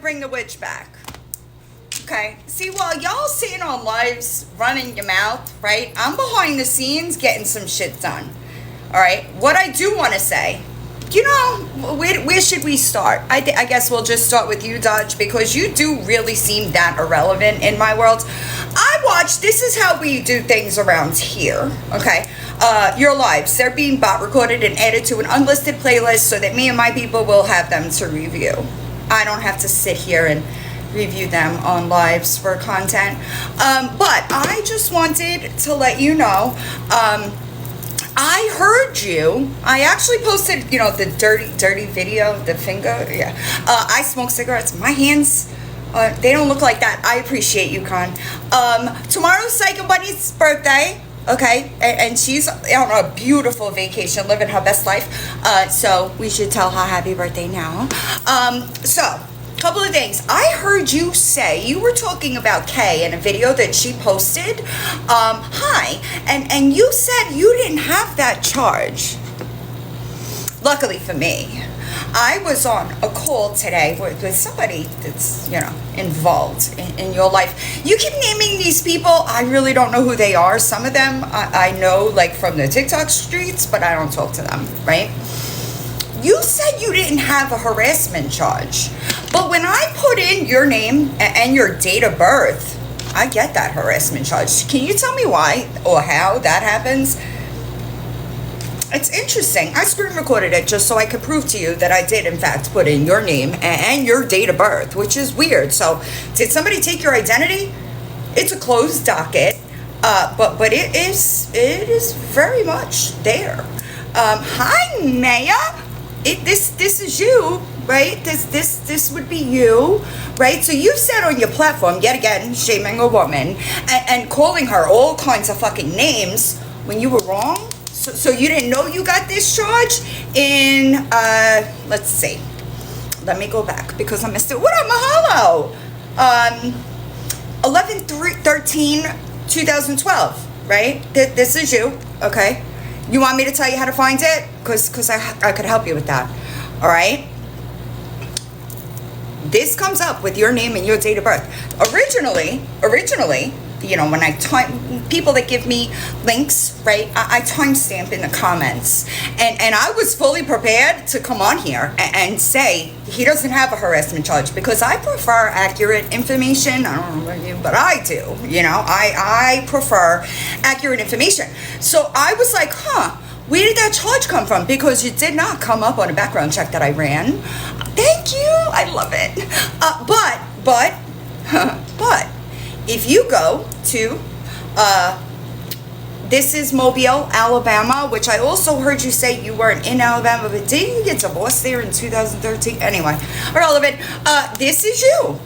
bring the witch back. Okay, see, while y'all sitting on lives running your mouth, right, I'm behind the scenes getting some shit done. All right, what I do want to say, you know, where should we start? I guess we'll just start with you, Dodge, because you do really seem that irrelevant in my world. I watch, this is how we do things around here, okay? Your lives, they're being bot recorded and added to an unlisted playlist so that me and my people will have them to review. I don't have to sit here and review them on lives for content. But I just wanted to let you know, I heard you. I actually posted, you know, the dirty video, the finger. Yeah. I smoke cigarettes. My hands, they don't look like that. I appreciate you, Con. Tomorrow's Psycho Bunny's birthday. Okay. And she's on a beautiful vacation, living her best life. So we should tell her happy birthday now. So, couple of things. I heard you say you were talking about Kay in a video that she posted. Hi, and you said you didn't have that charge. Luckily for me, I was on a call today with somebody that's, you know, involved in your life. You keep naming these people. I really don't know who they are. Some of them I know, like, from the TikTok streets, but I don't talk to them, right? You said you didn't have a harassment charge, but when I put in your name and your date of birth, I get that harassment charge. Can you tell me why or how that happens? It's interesting. I screen recorded it just so I could prove to you that I did, in fact, put in your name and your date of birth, which is weird. So, did somebody take your identity? It's a closed docket, but it is very much there. Hi, Maya. This is you, right? This would be you, right? So you said on your platform, yet again, shaming a woman and calling her all kinds of fucking names when you were wrong. So you didn't know you got this charge in, let's see. Let me go back because I missed it. What up, Mahalo? 11/13/2012, right? This is you, okay? You want me to tell you how to find it? Because I could help you with that. All right? This comes up with your name and your date of birth. Originally, you know, when people that give me links, right, I timestamp in the comments. And I was fully prepared to come on here and say he doesn't have a harassment charge because I prefer accurate information. I don't know about you, but I do. You know, I prefer accurate information. So I was like, where did that charge come from? Because you did not come up on a background check that I ran. Thank you. I love it. But if you go to, this is Mobile, Alabama, which I also heard you say you weren't in Alabama, but didn't you get divorced there in 2013? Anyway, irrelevant. This is you.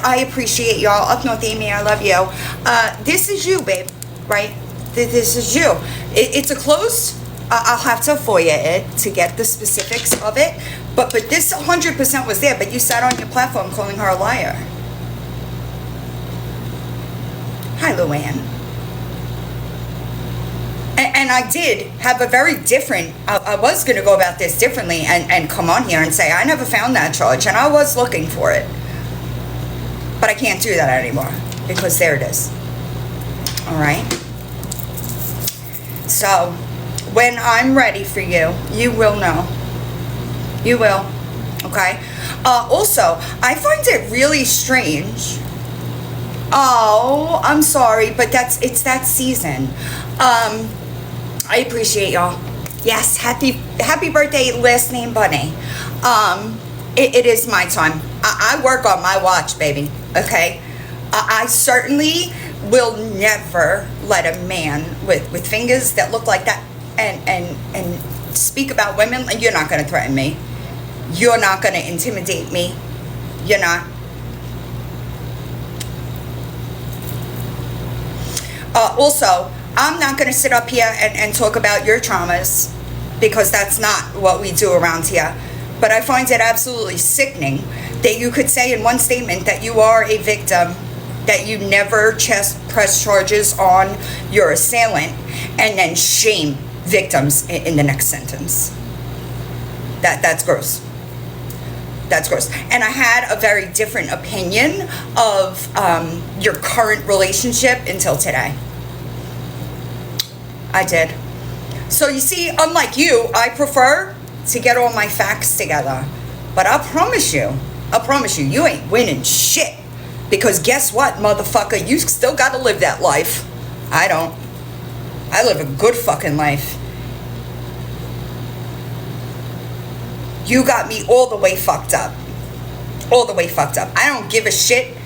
I appreciate y'all. Up north, Amy, I love you. This is you, babe, right? This is you. It's a closed, I'll have to FOIA it to get the specifics of it, but this 100% was there, but you sat on your platform calling her a liar. Hi, Luann. And I did have a very different, I was going to go about this differently and come on here and say, I never found that charge, and I was looking for it. But I can't do that anymore, because there it is. All right? So, when I'm ready for you, you will know. You will. Okay? Also, I find it really strange. Oh, I'm sorry, but it's that season. I appreciate y'all. Yes, happy birthday, last name Bunny. It is my time. I work on my watch, baby. Okay? I certainly will never let a man with fingers that look like that and speak about women. You're not going to threaten me. You're not going to intimidate me. You're not. Also, I'm not going to sit up here and talk about your traumas because that's not what we do around here. But I find it absolutely sickening that you could say in one statement that you are a victim, that you never press charges on your assailant, and then shame victims in the next sentence. That's gross. that's gross. And I had a very different opinion of your current relationship until today. I did. So you see, unlike you, I prefer to get all my facts together. But I promise you, you ain't winning shit. Because guess what, motherfucker? You still gotta live that life. I don't. I live a good fucking life. You got me all the way fucked up. All the way fucked up. I don't give a shit.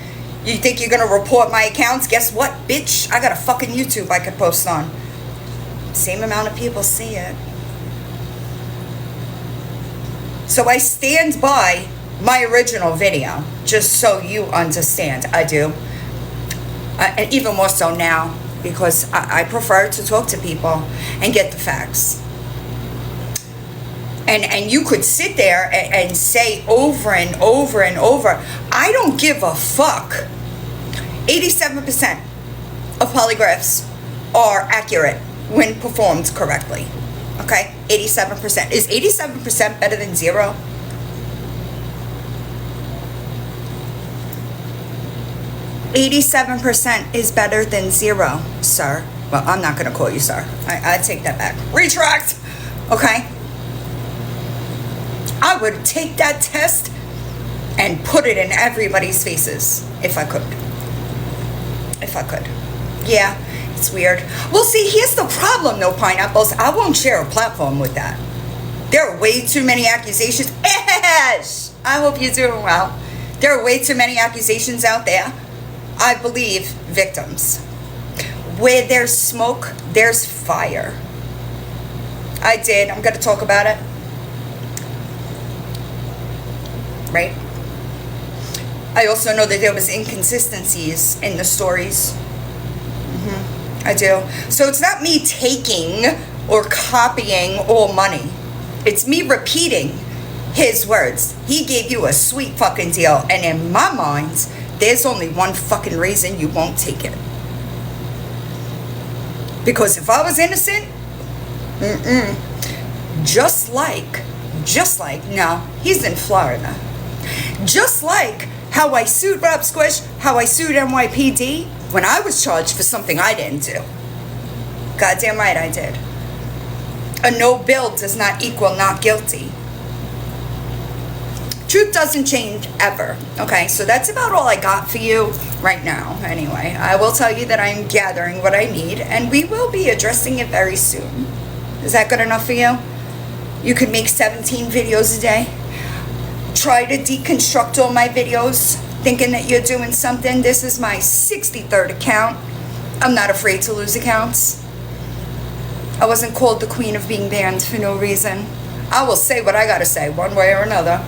You think you're gonna report my accounts? Guess what, bitch? I got a fucking YouTube I could post on. Same amount of people see it. So I stand by my original video, just so you understand. I do. And even more so now, because I prefer to talk to people and get the facts. And you could sit there and say over and over and over, I don't give a fuck. 87% of polygraphs are accurate when performed correctly. Okay? 87%. Is 87% better than 0? %87 is better than 0, sir. Well, I'm not going to call you sir. I take that back. Retract. Okay? I would take that test and put it in everybody's faces if I could. If I could. Yeah, it's weird. Well, see, here's the problem, though, Pineapples. I won't share a platform with that. There are way too many accusations. Ash! I hope you're doing well. There are way too many accusations out there. I believe victims. Where there's smoke, there's fire. I did. I'm going to talk about it. Right? I also know that there was inconsistencies in the stories. I do. So it's not me taking or copying all money. It's me repeating his words. He gave you a sweet fucking deal. And in my mind, there's only one fucking reason you won't take it. Because if I was innocent, just like, no, he's in Florida. Just like how I sued Rob Squish, how I sued NYPD when I was charged for something I didn't do. Goddamn right I did. A no bill does not equal not guilty. Truth doesn't change ever. Okay, so that's about all I got for you right now. Anyway, I will tell you that I'm gathering what I need, and we will be addressing it very soon. Is that good enough for you? You could make 17 videos a day. Try to deconstruct all my videos, thinking that you're doing something. This is my 63rd account. I'm not afraid to lose accounts. I wasn't called the queen of being banned for no reason. I will say what I gotta say, one way or another.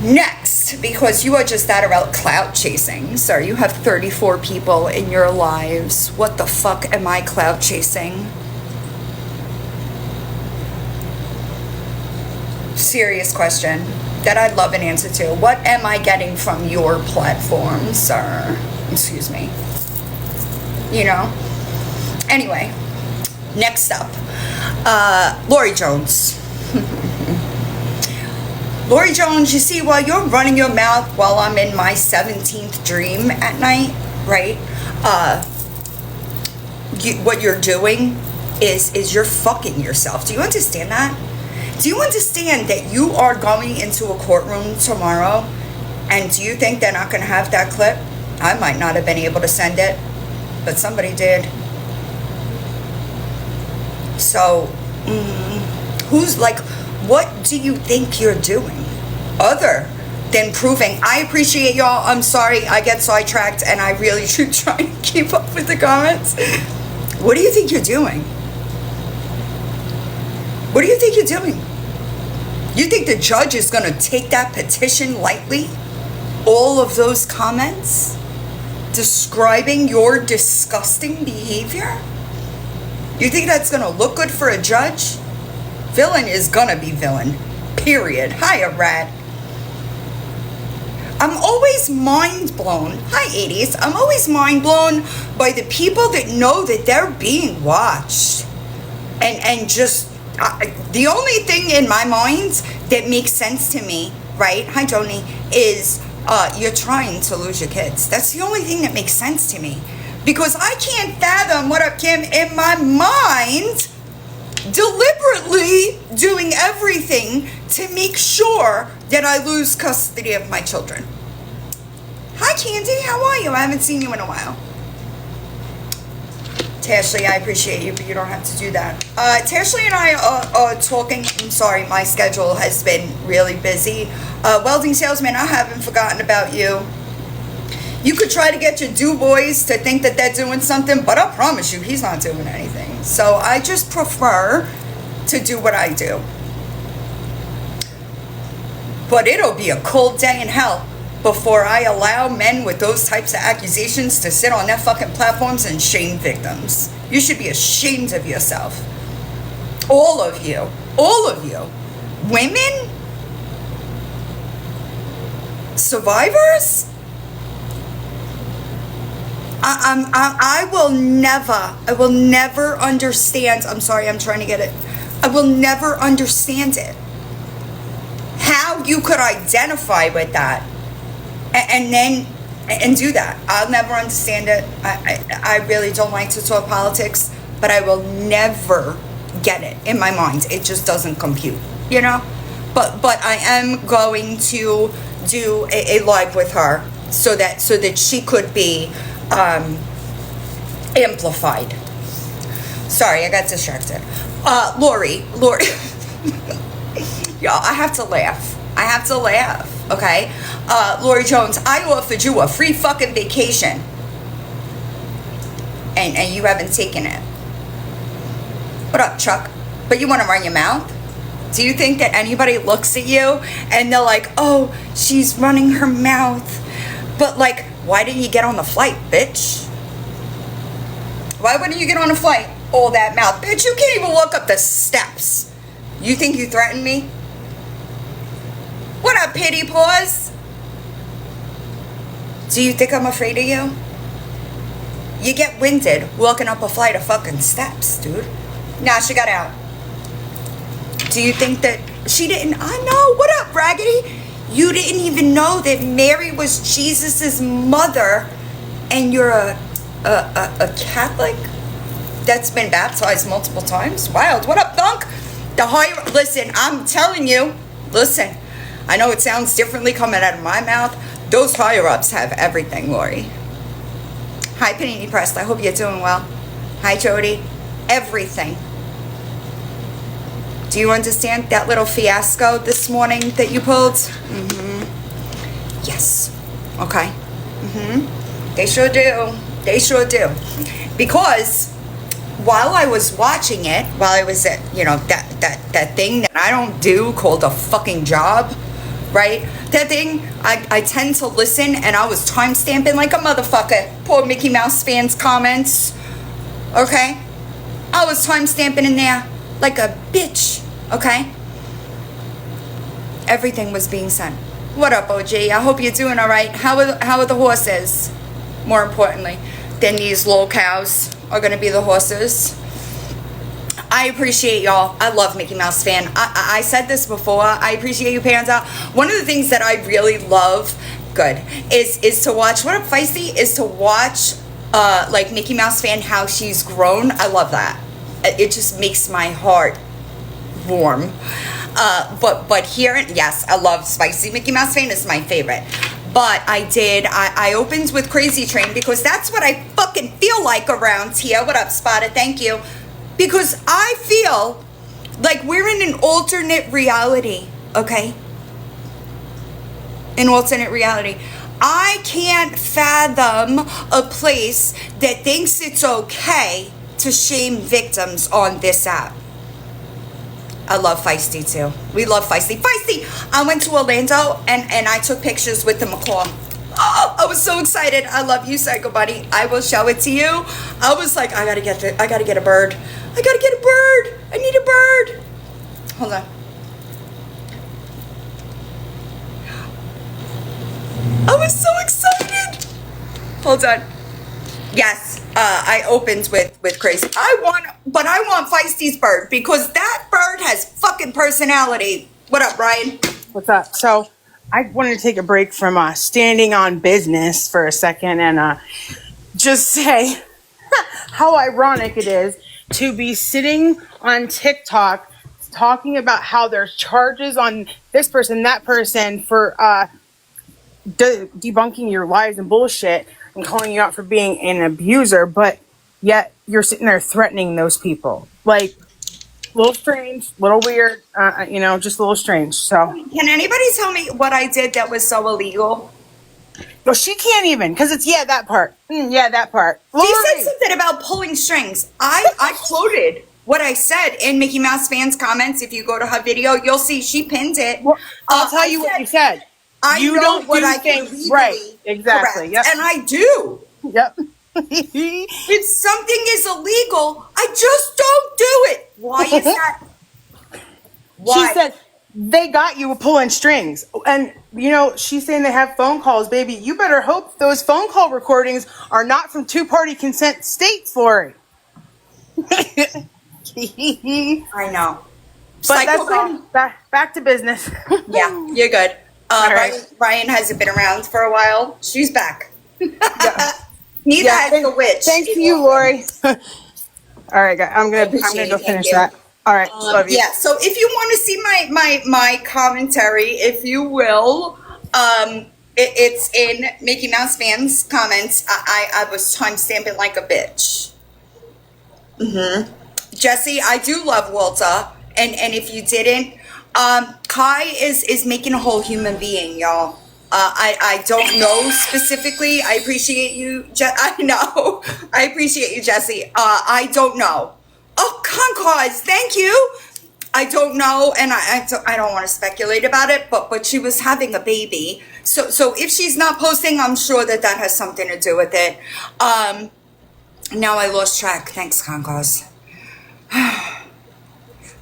Next, because you are just that about clout chasing, sir. You have 34 people in your lives. What the fuck am I clout chasing? Serious question that I'd love an answer to. What am I getting from your platform, sir? Excuse me. You know? Anyway, next up, Lori Jones. Lori Jones, you see, while you're running your mouth while I'm in my 17th dream at night, right? What you're doing is you're fucking yourself. Do you understand that? Do you understand that you are going into a courtroom tomorrow, and do you think they're not going to have that clip? I might not have been able to send it, but somebody did. So, who's like, what do you think you're doing other than proving? I appreciate y'all. I'm sorry I get sidetracked, and I really should try to keep up with the comments. What do you think you're doing? What do you think you're doing? You think the judge is going to take that petition lightly? All of those comments describing your disgusting behavior? You think that's going to look good for a judge? Villain is going to be villain. Period. Hiya, rat. I'm always mind blown. Hi, 80s. I'm always mind blown by the people that know that they're being watched. And just The only thing in my mind that makes sense to me, right? Hi, Joni, is you're trying to lose your kids. That's the only thing that makes sense to me. Because I can't fathom, what up, Kim, in my mind, deliberately doing everything to make sure that I lose custody of my children. Hi, Candy. How are you? I haven't seen you in a while. Tashley, I appreciate you, but you don't have to do that. Tashley and I are talking. I'm sorry, my schedule has been really busy. Welding salesman, I haven't forgotten about you. You could try to get your boys to think that they're doing something, but I promise you, he's not doing anything. So I just prefer to do what I do. But it'll be a cold day in hell before I allow men with those types of accusations to sit on their fucking platforms and shame victims. You should be ashamed of yourself. All of you. All of you. Women? Survivors? I will never understand. I'm sorry, I'm trying to get it. I will never understand it. How you could identify with that and do that. I'll never understand it. I really don't like to talk politics, but I will never get it in my mind. It just doesn't compute, you know? But I am going to do a live with her so that she could be amplified. Sorry, I got distracted. Lori. Y'all, I have to laugh. Okay? Lori Jones, I offered you a free fucking vacation. And you haven't taken it. What up, Chuck? But you want to run your mouth? Do you think that anybody looks at you and they're like, oh, she's running her mouth? But like, why didn't you get on the flight, bitch? Why wouldn't you get on a flight? All that mouth. Bitch, you can't even walk up the steps. You think you threatened me? What up, pity paws? Do you think I'm afraid of you? You get winded walking up a flight of fucking steps, dude. Nah, she got out. Do you think that she didn't? I know. What up, Raggedy? You didn't even know that Mary was Jesus's mother, and you're a Catholic that's been baptized multiple times? Wild. What up, Thunk? Listen, I'm telling you. Listen, I know it sounds differently coming out of my mouth. Those higher-ups have everything, Lori. Hi, Panini Press. I hope you're doing well. Hi, Jody. Everything. Do you understand that little fiasco this morning that you pulled? Mm-hmm. Yes. Okay. Mm-hmm. They sure do. They sure do. Because while I was watching it, while I was at, that thing that I don't do called a fucking job, right? That thing, I tend to listen, and I was time stamping like a motherfucker. Poor Mickey Mouse fans' comments. Okay? I was time stamping in there like a bitch. Okay? Everything was being sent. What up, OG? I hope you're doing all right. How are the horses? More importantly, then these little cows are going to be the horses. I appreciate y'all. I love Mickey Mouse fan. I said this before. I appreciate you, Panda. One of the things that I really love, is to watch. What up, Feisty? Is to watch, like Mickey Mouse fan, how she's grown. I love that. It just makes my heart warm. But here, yes, I love Spicy Mickey Mouse fan. Is my favorite. But I opened with Crazy Train because that's what I fucking feel like around here. What up, Spotted? Thank you. Because I feel like we're in an alternate reality, okay? An alternate reality. I can't fathom a place that thinks it's okay to shame victims on this app. I love Feisty too. We love Feisty. Feisty! I went to Orlando and I took pictures with the macaw. Oh, I was so excited. I love you, Psycho Buddy. I will show it to you. I was like, I gotta get a bird. I gotta get a bird. I need a bird. Hold on. I was so excited. Hold on. Yes, I opened with crazy. I want Feisty's bird because that bird has fucking personality. What up, Brian? What's up? So I wanted to take a break from standing on business for a second and just say how ironic it is to be sitting on TikTok talking about how there's charges on this person, that person for debunking your lies and bullshit and calling you out for being an abuser, but yet you're sitting there threatening those people. Like, a little strange, a little weird, just a little strange. So, Can anybody tell me what I did that was so illegal? well, she can't even, because it's, that part. That part. She said something about pulling strings. I quoted what I said in Mickey Mouse fans' comments. If you go to her video, you'll see she pinned it. Well, I'll tell you what you said. You don't what do I things can right. legally Exactly. correct, Yep. and I do. Yep. If something is illegal, I just don't do it. Why is that? Why? She said they got you pulling strings. And, she's saying they have phone calls. Baby, you better hope those phone call recordings are not from two-party consent states, Lori. I know. But that's all. Back to business. Yeah, you're good. Right. Ryan hasn't been around for a while. She's back. Yeah. Neither has the witch. Thanks to you, Lori. All right, guys. I'm gonna go finish that. All right, love you. Yeah. So if you want to see my commentary, if you will, it's in Mickey Mouse fans comments. I was timestamping like a bitch. Jesse, I do love Walter, and if you didn't, Kai is making a whole human being, y'all. I don't know specifically. I appreciate you. I know. I appreciate you, Jesse. I don't know. Oh, Concourse, thank you. I don't know, and I don't want to speculate about it, but she was having a baby. So if she's not posting, I'm sure that has something to do with it. Now I lost track. Thanks, Concourse.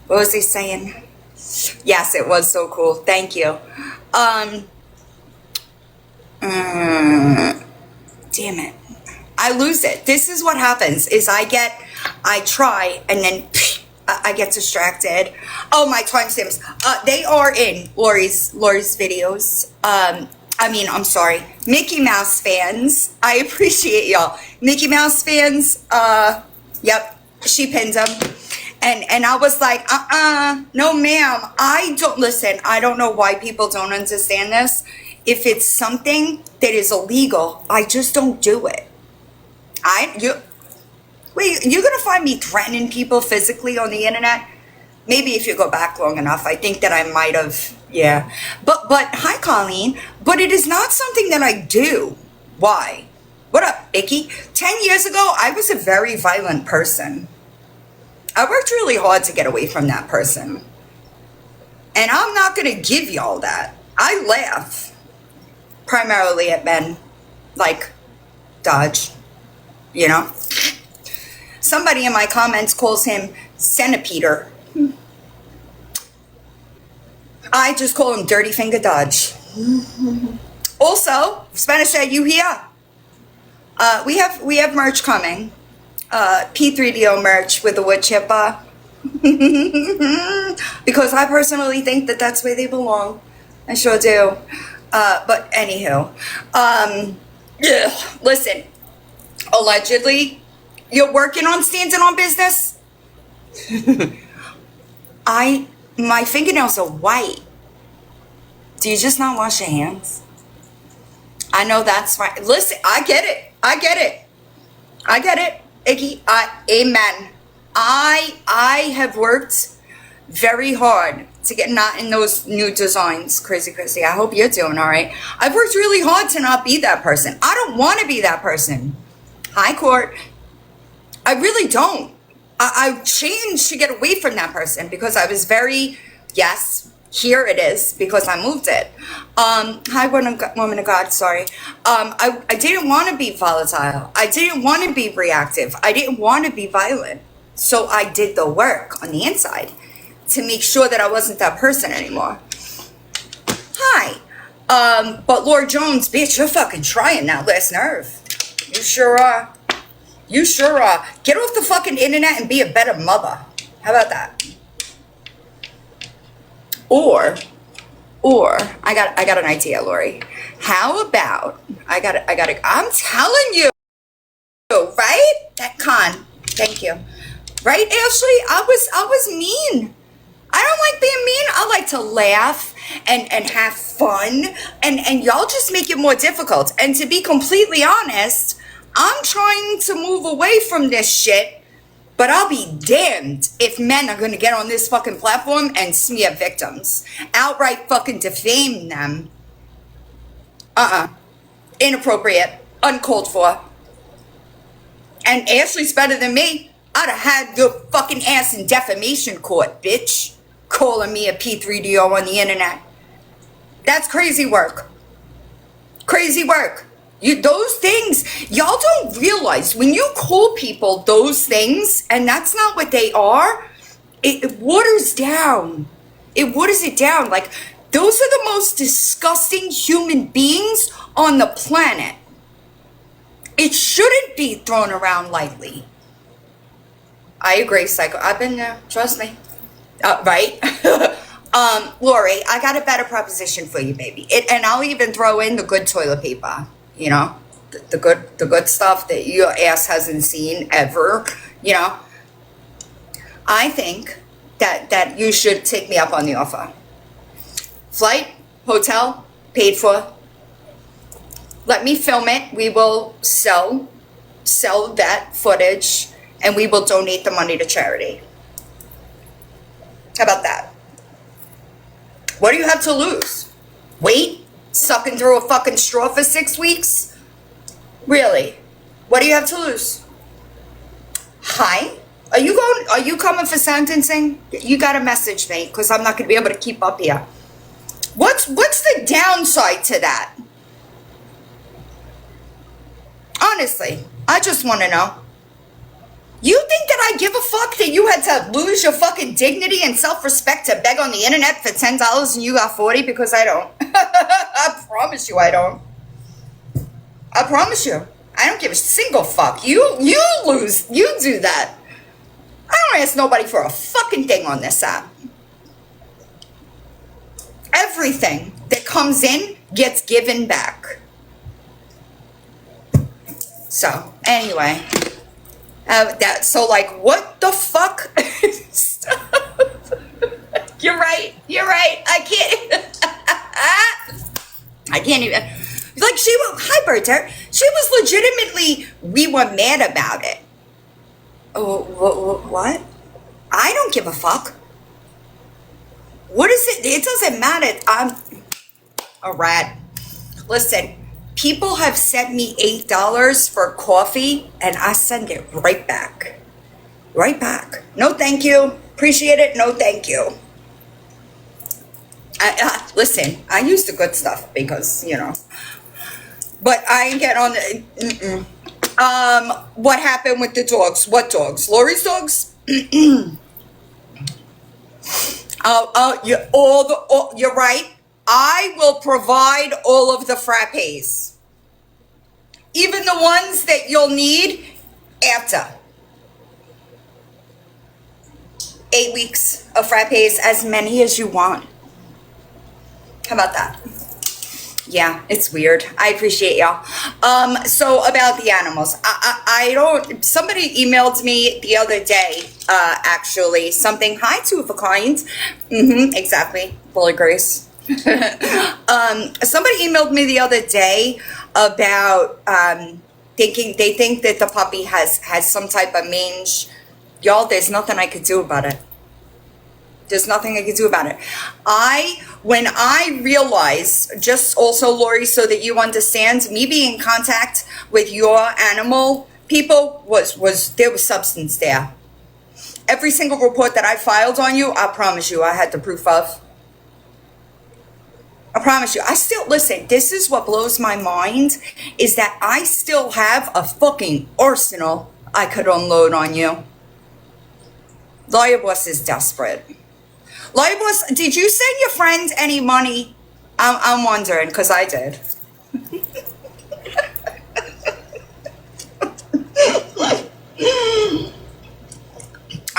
What was he saying? Yes, it was so cool. Thank you. Damn it. I lose it. This is what happens is I try and then I get distracted. Oh, my timestamps. They are in Lori's videos. I'm sorry. Mickey Mouse fans. I appreciate y'all. Mickey Mouse fans. Yep. She pinned them. And I was like, no ma'am. I don't know why people don't understand this. If it's something that is illegal, I just don't do it. You're gonna find me threatening people physically on the internet? Maybe if you go back long enough, I think that I might have, yeah. But hi Colleen, but it is not something that I do. Why? What up, Icky? 10 years ago, I was a very violent person. I worked really hard to get away from that person. And I'm not gonna give y'all that. I laugh. Primarily at men. Like, Dodge. Somebody in my comments calls him Centipeder. I just call him Dirty Finger Dodge. Also, Spanish, are you here? We have merch coming. P3DO merch with the wood chipper. Because I personally think that that's where they belong. I sure do. But anywho, listen, allegedly, you're working on standing on business. My fingernails are white. Do you just not wash your hands? I know that's right. Listen, I get it. Iggy, amen. I have worked very hard to get not in those new designs. Crazy. I hope you're doing all right. I've worked really hard to not be that person. I don't want to be that person. Hi, Court. I really don't. I changed to get away from that person because I was very, yes, here it is because I moved it. Hi, woman of God, sorry. I didn't want to be volatile. I didn't want to be reactive. I didn't want to be violent. So I did the work on the inside to make sure that I wasn't that person anymore. Hi. But Lord Jones, bitch, you're fucking trying now, last nerve. You sure are. You sure get off the fucking internet and be a better mother. How about that? Or I got an idea, Lori. How about I'm telling you, right? That con. Thank you. Right, Ashley? I was mean. I don't like being mean. I like to laugh and have fun, and y'all just make it more difficult. And to be completely honest, I'm trying to move away from this shit, but I'll be damned if men are gonna get on this fucking platform and smear victims, outright fucking defame them. Inappropriate, uncalled for. And Ashley's better than me. I'd have had your fucking ass in defamation court, bitch. Calling me a P3DO on the internet. That's crazy work. Crazy work. Those things, y'all don't realize when you call people those things, and that's not what they are, it waters down. It waters it down. Like, those are the most disgusting human beings on the planet. It shouldn't be thrown around lightly. I agree, Psycho. I've been there. Trust me. Right? Lori, I got a better proposition for you, baby. And I'll even throw in the good toilet paper. You know, the good stuff that your ass hasn't seen ever. You know, I think that you should take me up on the offer. Flight, hotel, paid for. Let me film it. We will sell that footage, and we will donate the money to charity. How about that? What do you have to lose? Wait? Sucking through a fucking straw for 6 weeks? Really? What do you have to lose? Hi? Are you coming for sentencing? You gotta message me, because I'm not gonna be able to keep up here. What's the downside to that? Honestly, I just want to know. You think that I give a fuck that you had to lose your fucking dignity and self-respect to beg on the internet for $10 and you got 40? Because I don't. I promise you I don't. I promise you. I don't give a single fuck. You lose. You do that. I don't ask nobody for a fucking thing on this app. Everything that comes in gets given back. So, anyway. So, like, what the fuck? You're right. I can't even. Like, hi, Berta. She was legitimately, we were mad about it. Oh, what? I don't give a fuck. What is it? It doesn't matter. I'm a rat. Listen. People have sent me $8 for coffee, and I send it right back. Right back. No, thank you. Appreciate it. No, thank you. Listen, I use the good stuff because, you know. But I ain't get on the... what happened with the dogs? What dogs? Lori's dogs? You're right. I will provide all of the frappes. Even the ones that you'll need after. 8 weeks of frappes, as many as you want. How about that? Yeah, it's weird. I appreciate y'all. So about the animals. I don't... Somebody emailed me the other day, actually, something. Hi, two of a kind. Exactly. Full of grace. Somebody emailed me the other day about they think that the puppy has some type of mange. Y'all, there's nothing I could do about it. There's nothing I could do about it. When I realized, just also, Lori, so that you understand, me being in contact with your animal people there was substance there. Every single report that I filed on you, I promise you, I had the proof of. I promise you, listen, this is what blows my mind, is that I still have a fucking arsenal I could unload on you. Lawyer Boss is desperate. Lawyer Boss, did you send your friend any money? I'm wondering, because I did.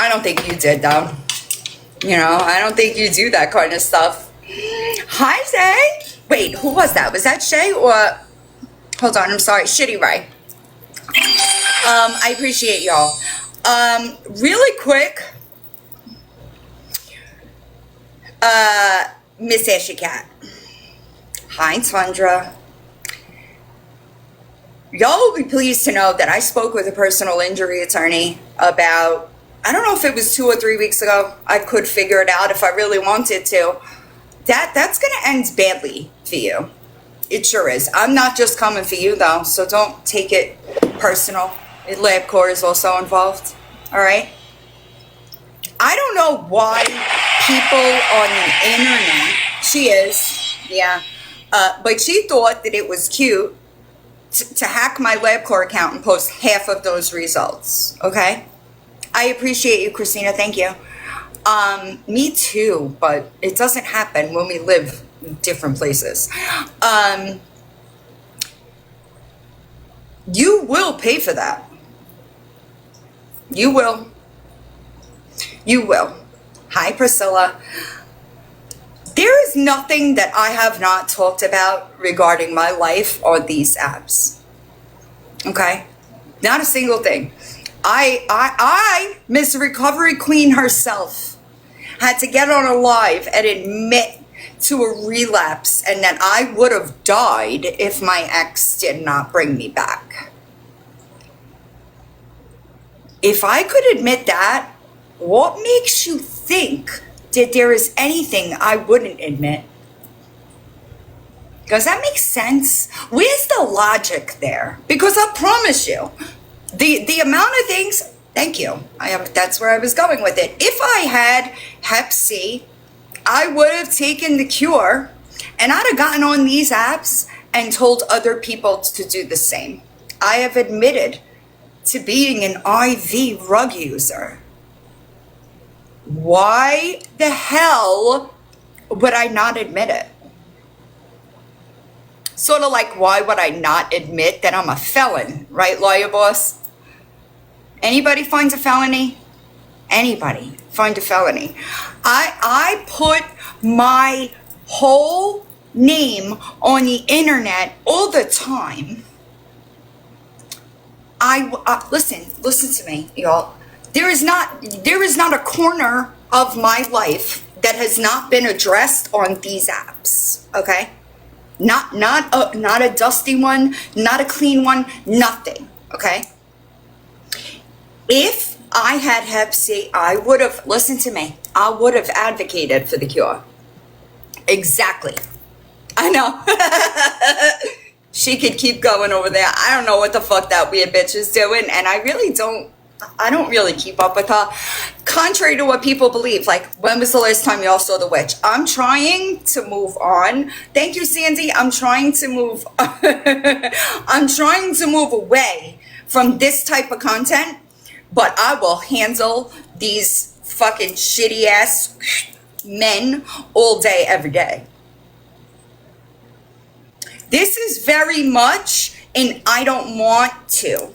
I don't think you did, though. You know, I don't think you do that kind of stuff. Hi, Zay. Wait, who was that? Was that Shay or... Hold on, I'm sorry. Shitty Ray. I appreciate y'all. Really quick. Miss Ashy Cat. Hi, Tundra. Y'all will be pleased to know that I spoke with a personal injury attorney about, I don't know if it was 2 or 3 weeks ago. I could figure it out if I really wanted to. That's going to end badly for you. It sure is. I'm not just coming for you, though, so don't take it personal. LabCorp is also involved, all right? I don't know why people on the internet, she is, yeah, but she thought that it was cute to hack my LabCorp account and post half of those results, okay? I appreciate you, Christina, thank you. Me too, but it doesn't happen when we live in different places. You will pay for that. You will. You will. Hi, Priscilla. There is nothing that I have not talked about regarding my life on these apps. Okay? Not a single thing. I, Miss Recovery Queen herself, had to get on a live and admit to a relapse and that I would have died if my ex did not bring me back. If I could admit that, what makes you think that there is anything I wouldn't admit? Does that make sense? Where's the logic there? Because I promise you, the amount of things, thank you, that's where I was going with it. If I had Hep C, I would have taken the cure and I'd have gotten on these apps and told other people to do the same. I have admitted to being an IV drug user. Why the hell would I not admit it? Sort of like, why would I not admit that I'm a felon, right, lawyer boss? Anybody finds a felony? Anybody find a felony? I put my whole name on the internet all the time. Listen to me, y'all. There is not a corner of my life that has not been addressed on these apps. Okay, not a dusty one, not a clean one, nothing. Okay. If I had Hep C, I would have, listen to me, I would have advocated for the cure. Exactly. I know. She could keep going over there. I don't know what the fuck that weird bitch is doing, and I don't really keep up with her. Contrary to what people believe, like, when was the last time y'all saw The Witch? I'm trying to move on. Thank you, Sandy. I'm trying to move away from this type of content, but I will handle these fucking shitty ass men all day, every day. This is very much an I don't want to.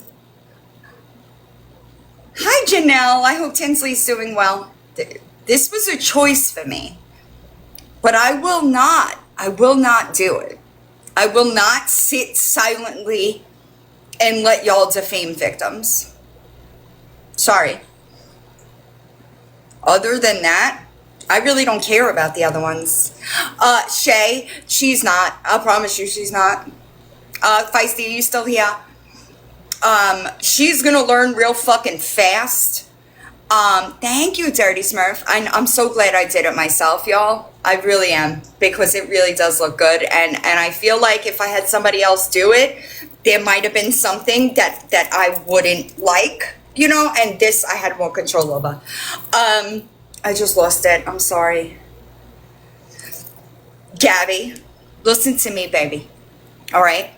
Hi, Janelle. I hope Tinsley's doing well. This was a choice for me. But I will not do it. I will not sit silently and let y'all defame victims. Sorry. Other than that, I really don't care about the other ones. Shay, she's not. I promise you she's not. Feisty, are you still here? She's gonna learn real fucking fast. Thank you, Dirty Smurf. I'm so glad I did it myself, y'all. I really am, because it really does look good. And I feel like if I had somebody else do it, there might have been something that I wouldn't like, you know, and this I had more control over. I just lost it. I'm sorry. Gabi, listen to me, baby. All right?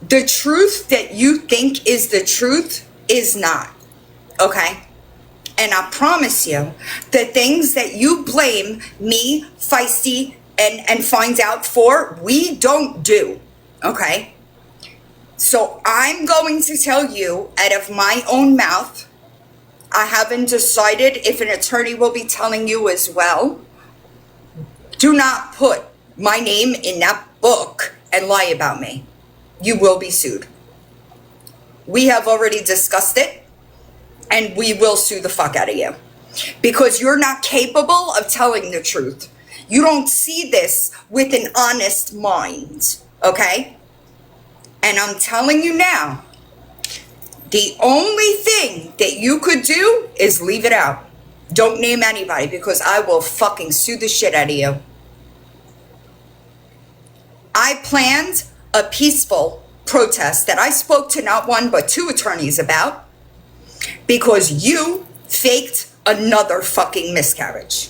The truth that you think is the truth is not. Okay? And I promise you, the things that you blame me, Feisty, and find out for, we don't do. Okay? So I'm going to tell you out of my own mouth I haven't decided if an attorney will be telling you as well. Do not put my name in that book and lie about me. You will be sued. We have already discussed it, and we will sue the fuck out of you because you're not capable of telling the truth. You don't see this with an honest mind, okay? And I'm telling you now, the only thing that you could do is leave it out. Don't name anybody because I will fucking sue the shit out of you. I planned a peaceful protest that I spoke to not one but two attorneys about because you faked another fucking miscarriage.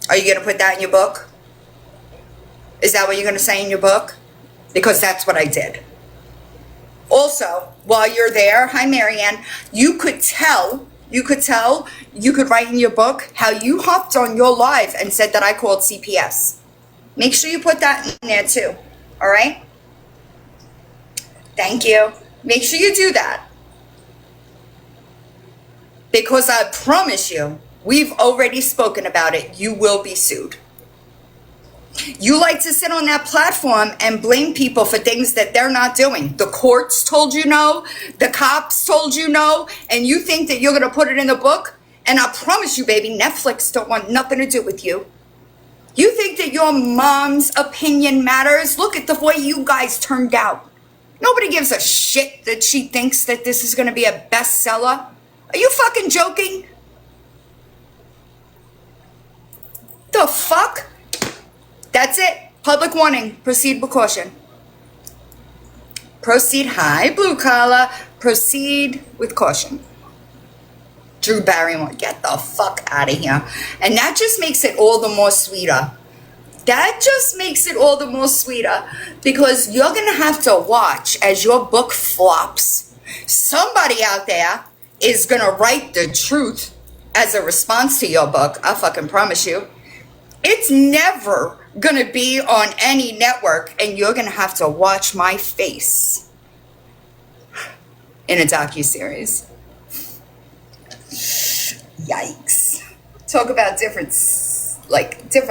Are you going to put that in your book? Is that what you're going to say in your book? Because that's what I did. Also, while you're there, hi Marianne, you could write in your book how you hopped on your live and said that I called CPS. Make sure you put that in there too, all right? Thank you. Make sure you do that. Because I promise you, we've already spoken about it. You will be sued. You like to sit on that platform and blame people for things that they're not doing. The courts told you no. The cops told you no. And you think that you're going to put it in the book? And I promise you, baby, Netflix don't want nothing to do with you. You think that your mom's opinion matters? Look at the way you guys turned out. Nobody gives a shit that she thinks that this is going to be a bestseller. Are you fucking joking? The fuck? That's it. Public warning. Proceed with caution. Proceed. Hi, blue collar. Proceed with caution. Drew Barrymore, get the fuck out of here. And that just makes it all the more sweeter. That just makes it all the more sweeter because you're going to have to watch as your book flops. Somebody out there is going to write the truth as a response to your book. I fucking promise you. It's never going to be on any network and you're going to have to watch my face in a docuseries. Yikes. Talk about different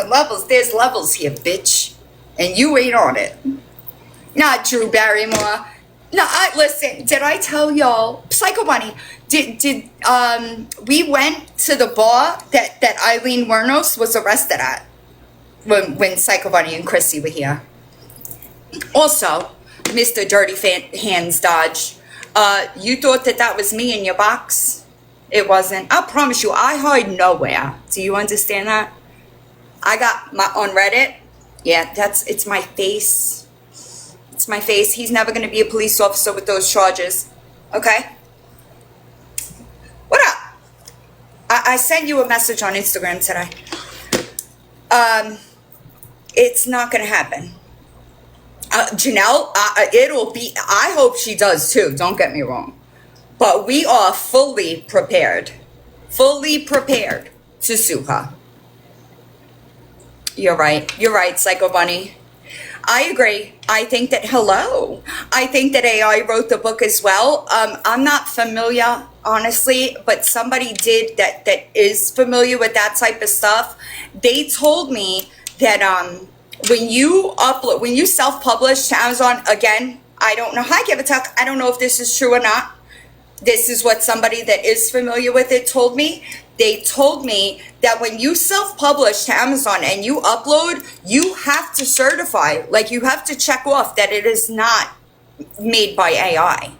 levels. There's levels here, bitch. And you ain't on it. Not Drew Barrymore. No, listen, did I tell y'all, Psycho Bunny, we went to the bar that Eileen Wernos was arrested at when Psycho Bunny and Chrissy were here. Also, Mr. Dirty Hands Dodge, you thought that was me in your box? It wasn't. I promise you, I hide nowhere. Do you understand that? I got on Reddit. Yeah, it's my face. It's my face. He's never going to be a police officer with those charges. Okay? What up? I sent you a message on Instagram today. It's not going to happen. Janelle, it'll be, I hope she does too. Don't get me wrong. But we are fully prepared to sue her. You're right, Psycho Bunny. I agree. I think that AI wrote the book as well. I'm not familiar, honestly, but somebody did that is familiar with that type of stuff. They told me that when you self-publish to Amazon, again, I don't know. Hi, Give a Tuck. I don't know if this is true or not. This is what somebody that is familiar with it told me. They told me that when you self-publish to Amazon and you upload, you have to certify, like you have to check off that it is not made by AI.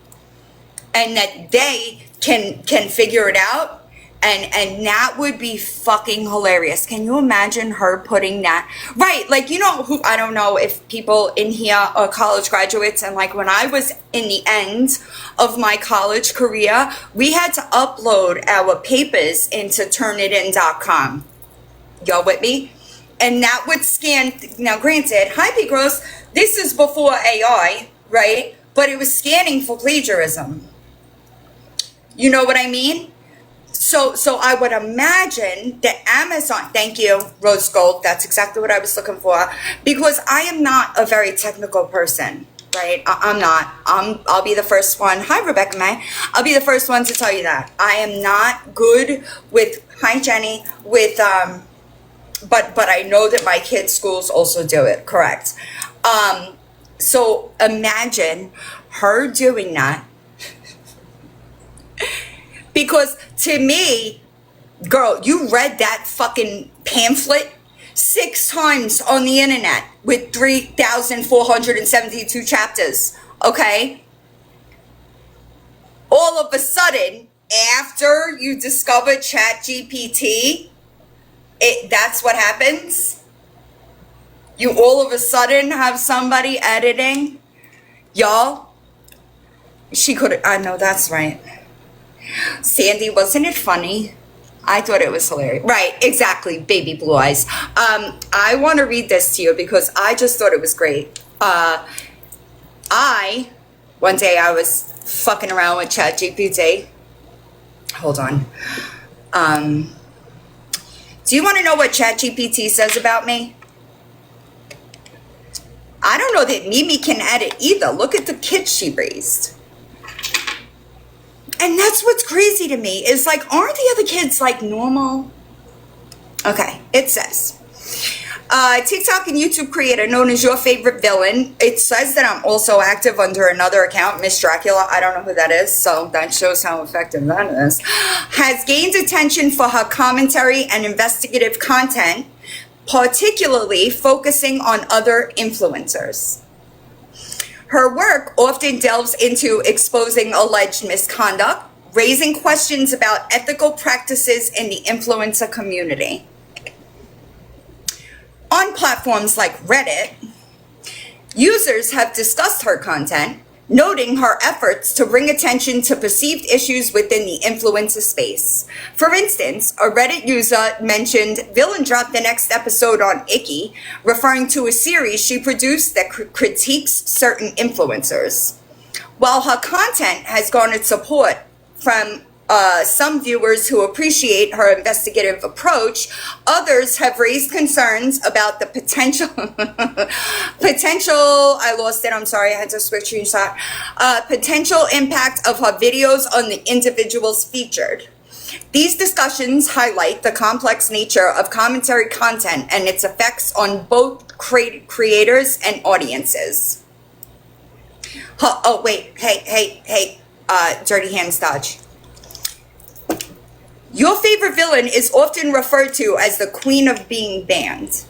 And that they can figure it out. And that would be fucking hilarious. Can you imagine her putting that? Right, like, you know, who, I don't know if people in here are college graduates. And like when I was in the end of my college career, we had to upload our papers into turnitin.com. Y'all with me? And that would scan, now granted, hi P. Gross, this is before AI, right? But it was scanning for plagiarism. You know what I mean? So I would imagine that Amazon, thank you, Rose Gold, that's exactly what I was looking for, because I am not a very technical person. right? I'm not. I'll be the first one. Hi, Rebecca May. I'll be the first one to tell you that I am not good with. Hi, Jenny. With but I know that my kids' schools also do it. Correct. So imagine her doing that, because to me, girl, you read that fucking pamphlet 6 times on the internet with 3,472 chapters, okay? All of a sudden, after you discover ChatGPT, that's what happens. You all of a sudden have somebody editing. Y'all, she could, I know that's right. Sandy, wasn't it funny? I thought it was hilarious. Right, exactly, baby blue eyes. I want to read this to you because I just thought it was great. One day I was fucking around with ChatGPT. Hold on. Do you want to know what ChatGPT says about me? I don't know that Mimi can edit either. Look at the kids she raised. And that's what's crazy to me is like, aren't the other kids like normal? Okay, it says, TikTok and YouTube creator known as Your Favorite Villain. It says that I'm also active under another account, Miss Dracula. I don't know who that is, so that shows how effective that is. Has gained attention for her commentary and investigative content, particularly focusing on other influencers. Her work often delves into exposing alleged misconduct, raising questions about ethical practices in the influencer community. On platforms like Reddit, users have discussed her content, noting her efforts to bring attention to perceived issues within the influencer space. For instance, a Reddit user mentioned Villain dropped the next episode on Icky, referring to a series she produced that critiques certain influencers. While her content has garnered support from some viewers who appreciate her investigative approach, others have raised concerns about the potential, I lost it, I'm sorry, I had to switch screenshot, potential impact of her videos on the individuals featured. These discussions highlight the complex nature of commentary content and its effects on both creators and audiences. Oh, wait, hey, Dirty Hands Dodge. Your favorite villain is often referred to as the queen of being banned.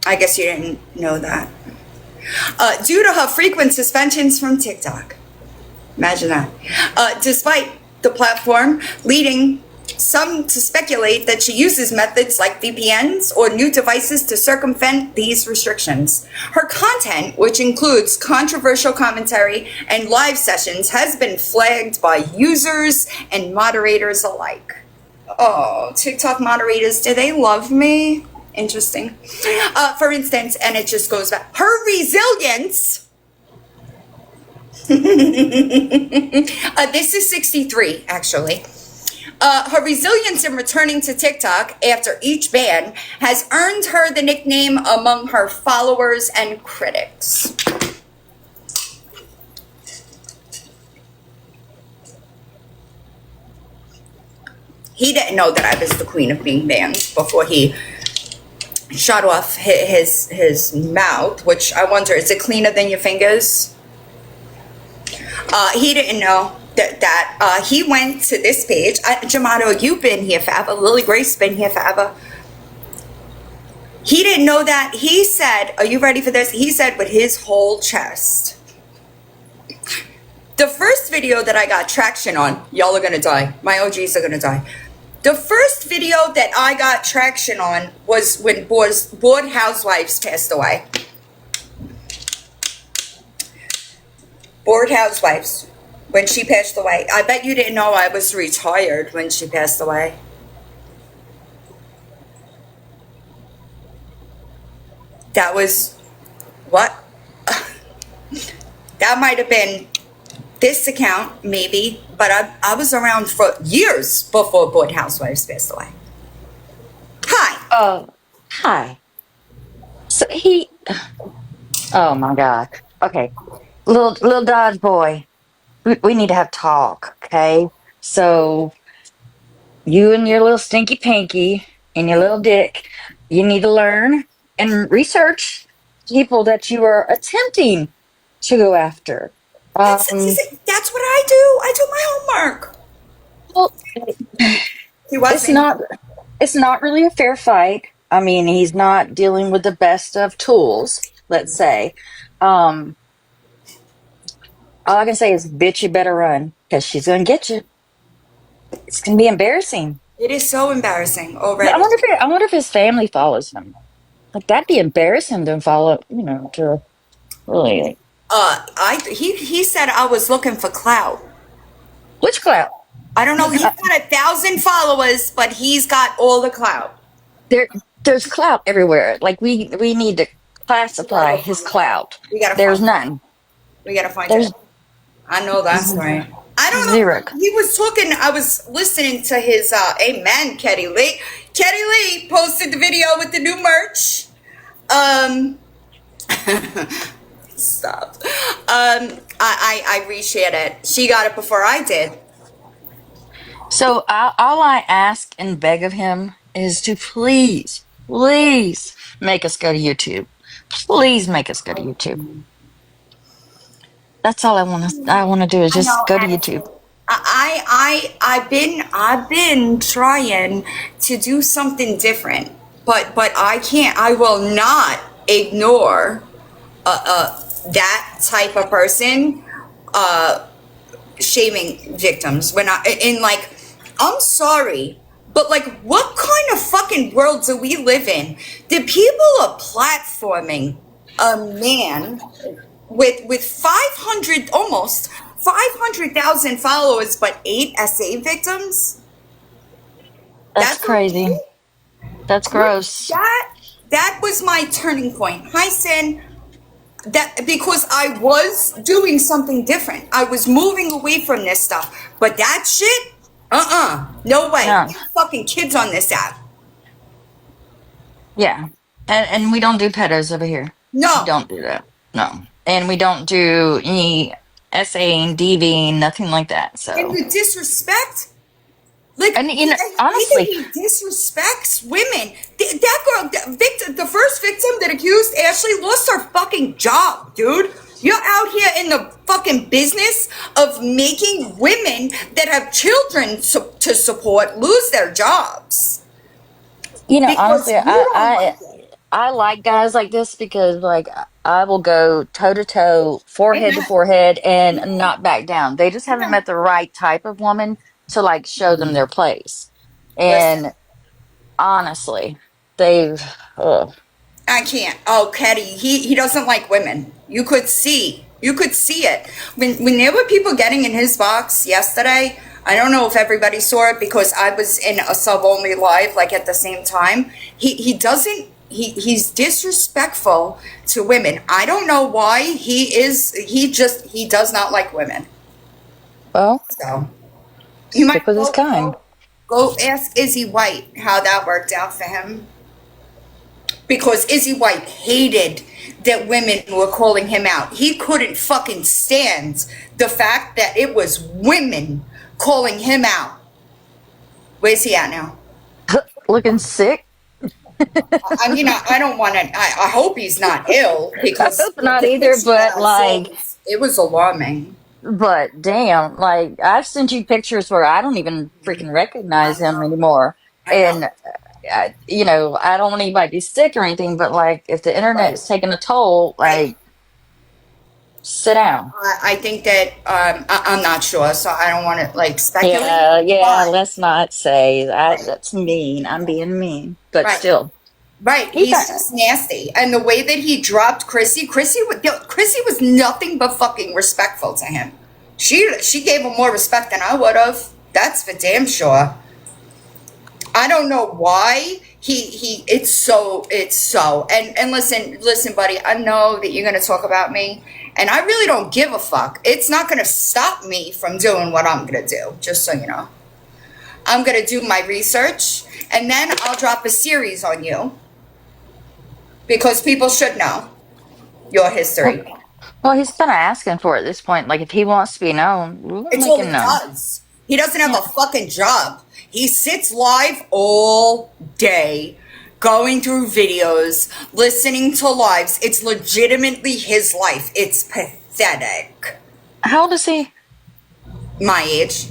I guess you didn't know that. Due to her frequent suspensions from TikTok. Imagine that. Despite the platform leading some to speculate that she uses methods like VPNs or new devices to circumvent these restrictions. Her content, which includes controversial commentary and live sessions, has been flagged by users and moderators alike. Oh, TikTok moderators, do they love me? Interesting. For instance, and it just goes back, her resilience. This is 63, actually. Her resilience in returning to TikTok after each ban has earned her the nickname among her followers and critics. He didn't know that I was the queen of being banned before he shut off his mouth, which I wonder, is it cleaner than your fingers? He didn't know that he went to this page. Jamato, you've been here forever. Lily Grace been here forever. He didn't know that. He said, are you ready for this? He said with his whole chest. The first video that I got traction on, y'all are gonna die. My OGs are gonna die. The first video that I got traction on was when Bored Housewives passed away. Bored Housewives. When she passed away. I bet you didn't know I was retired when she passed away. That was, what? That might have been this account, maybe, but I was around for years before Bored Housewives passed away. Hi. Hi. So Oh my God. Okay. Little Dodge boy. We need to have talk, okay? So you and your little stinky pinky and your little dick, you need to learn and research people that you are attempting to go after. Um, That's what I do. I do my homework. well, He it's wasn't. not it's not really a fair fight. I mean, he's not dealing with the best of tools, let's say. Um, all I can say is, bitch, you better run because she's gonna get you. It's gonna be embarrassing. It is so embarrassing Yeah, already. I wonder if his family follows him. Like that'd be embarrassing to follow, to really He said I was looking for clout. which clout? I don't know. He's got 1,000 followers, but he's got all the clout. There there's clout everywhere. Like we need to We gotta classify go his find it. clout. We gotta There's find it. none. We gotta find it. There's I know that's right. I don't know. zero. He was talking. I was listening to his Amen, Ketty Lee. Ketty Lee posted the video with the new merch. Um, stop. I reshared it. She got it before I did. So all I ask and beg of him is to please make us go to YouTube. Please make us go to YouTube. That's all I want to do is I just know, go to YouTube. Addison. I've been trying to do something different, but I can't. I will not ignore that type of person shaming victims when I in like I'm sorry, but like what kind of fucking world do we live in? The people are platforming a man with 500 almost 500,000 followers but 8 SA victims. That's That's okay. crazy. That's gross. That was my turning point. Hi, Sin. That because I was doing something different. I was moving away from this stuff. But that shit, no way. No. We have fucking kids on this app. Yeah. And we don't do pedos over here. We No. don't do that. No. And we don't do any SAing, DVing, nothing like that. And So, the disrespect. Like, and the way that honestly, he disrespects women. That girl, the first victim that accused Ashley lost her fucking job, dude. You're out here in the fucking business of making women that have children to support lose their jobs. Because honestly, you don't like it. I like guys like this because like I will go toe to toe, forehead to Amen. forehead, and Amen. not back down. They just haven't Amen. met the right type of woman to like show them their place. Listen. And honestly, they've ugh. I can't. Oh, Ketty, he doesn't like women. You could see. You could see it. When there were people getting in his box yesterday, I don't know if everybody saw it because I was in a sub only live like at the same time. He doesn't he's disrespectful to women. I don't know why he does not like women. Well, So you might stick with his kind. go ask Izzy White how that worked out for him. Because Izzy White hated that women were calling him out. He couldn't fucking stand the fact that it was women calling him out. Where's he at now? Looking sick. I mean, I don't want to. I hope he's not ill I because hope not the either, picture that but I saw like, it was alarming. but damn, like I've sent you pictures where I don't even freaking I recognize him know. anymore. I know. And I don't want anybody to be sick or anything, but like if the Right. internet's taking a toll, Right. like sit down. I think that I'm not sure, so I don't want to like speculate. Yeah, But let's not say that. right, That's mean. I'm being mean, but right. still, Right, he he's got. just nasty, and the way that he dropped Chrissy was nothing but fucking respectful to him. She gave him more respect than I would have. That's for damn sure. I don't know why it's so and listen, buddy. I know that you're gonna talk about me, and I really don't give a fuck. It's not gonna stop me from doing what I'm gonna do. Just so you know, I'm gonna do my research, and then I'll drop a series on you because people should know. your Well, history. well, he's kind of asking for it at this point. Like, if he wants to be known, we'll It's make all him he known. does. He doesn't have Yeah. a fucking job. He sits live all day, going through videos, listening to lives. It's legitimately his life. It's pathetic. How old is he? My age.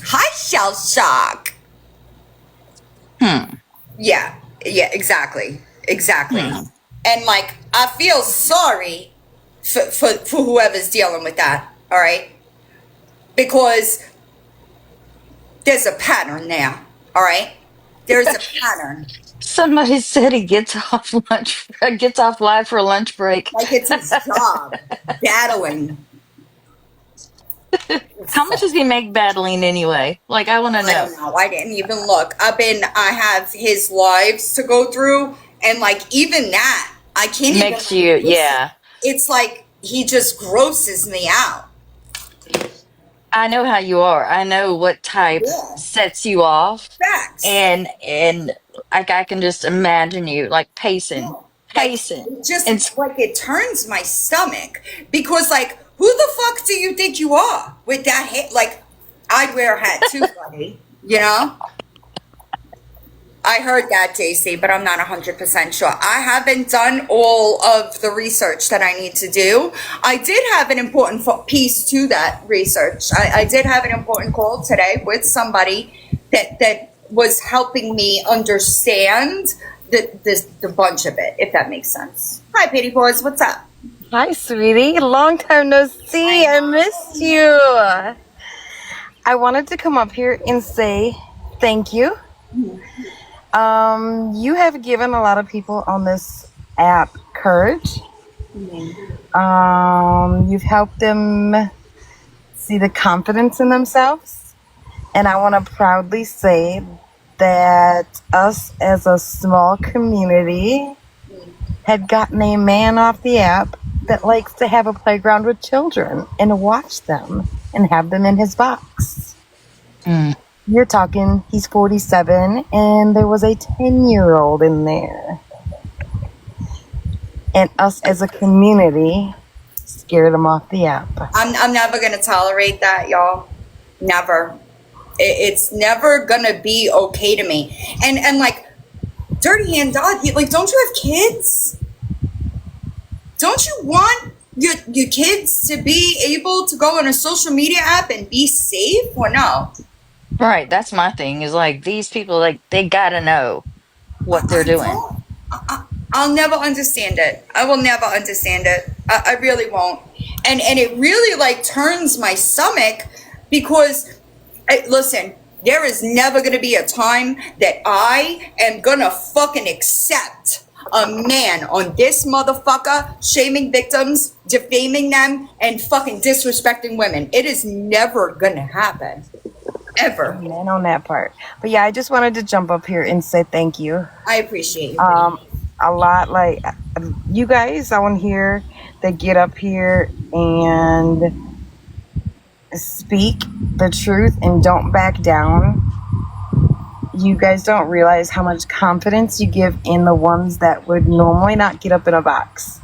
Hi, shell shock. Hmm. Yeah, yeah, exactly. Exactly. Hmm. And like, I feel sorry for whoever's dealing with that, all right? Because there's a pattern there, all right? There's a pattern. Somebody said he gets off live for a lunch break. Like it's his job, battling. How much does he make battling anyway? Like, I want to I know. don't know. I didn't even look. I have his lives to go through, and like even that, I can't even Makes you, listen. yeah. It's like he just grosses me out. I know how you are. I know what type Yeah, sets you off, facts. and like I can just imagine you like Yeah. Like pacing, it just and like it turns my stomach because like who the fuck do you think you are with that hat? Like I'd wear a hat too, buddy. You know? I heard that, JC, but I'm not 100% sure. I haven't done all of the research that I need to do. I did have an important piece to that research. I did have an important call today with somebody that was helping me understand the bunch of it, if that makes sense. Hi, Petey Boys. What's up? Hi, sweetie. Long time no see. I missed you. I wanted to come up here and say thank you. You have given a lot of people on this app courage. You've helped them see the confidence in themselves. And I want to proudly say that us as a small community had gotten a man off the app that likes to have a playground with children and watch them and have them in his box. mm, You're talking, he's 47 and there was a 10-year-old in there. And us as a community scared him off the app. I'm never going to tolerate that, y'all. Never. It's never going to be okay to me. And like, Dirty Hand Dog, like, don't you have kids? Don't you want your kids to be able to go on a social media app and be safe or no? right. That's my thing. Is like these people, like they gotta know what they're I doing. don't. I'll never understand it. I will never understand it. I really won't. And it really like turns my stomach because, listen, there is never going to be a time that I am going to fucking accept a man on this motherfucker shaming victims, defaming them, and fucking disrespecting women. It is never going to happen. Ever. Man on that part. But yeah, I just wanted to jump up here and say thank you. I appreciate you. A lot, like you guys on here that get up here and speak the truth and don't back down. You guys don't realize how much confidence you give in the ones that would normally not get up in a box.